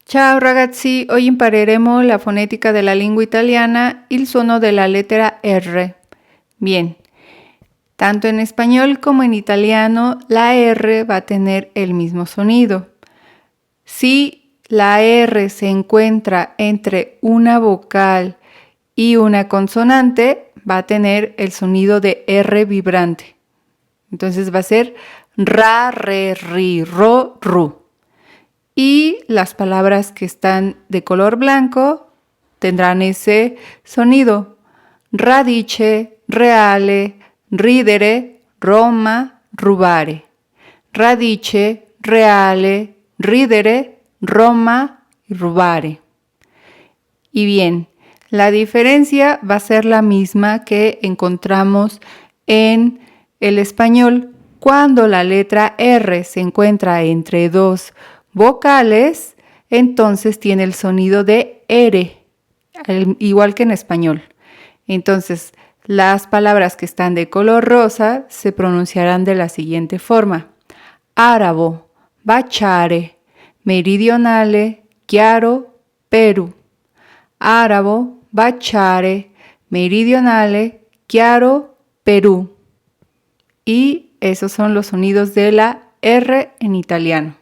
Ciao ragazzi, oggi impareremo la fonética de la lengua italiana y el suono de la letra R. Bien, tanto en español como en italiano la R va a tener el mismo sonido. Si la R se encuentra entre una vocal y una consonante, va a tener el sonido de R vibrante. Entonces va a ser ra, re, ri, ro, ru. Y las palabras que están de color blanco tendrán ese sonido. Radice, reale, ridere, Roma, rubare. Radice, reale, ridere, Roma, rubare. Y bien, la diferencia va a ser la misma que encontramos en el español. Cuando la letra R se encuentra entre dos vocales, entonces tiene el sonido de R, igual que en español. Entonces, las palabras que están de color rosa se pronunciarán de la siguiente forma: arabo, baciare, meridionale, chiaro, Perù. Arabo, baciare, meridionale, chiaro, Perù. Y esos son los sonidos de la R en italiano.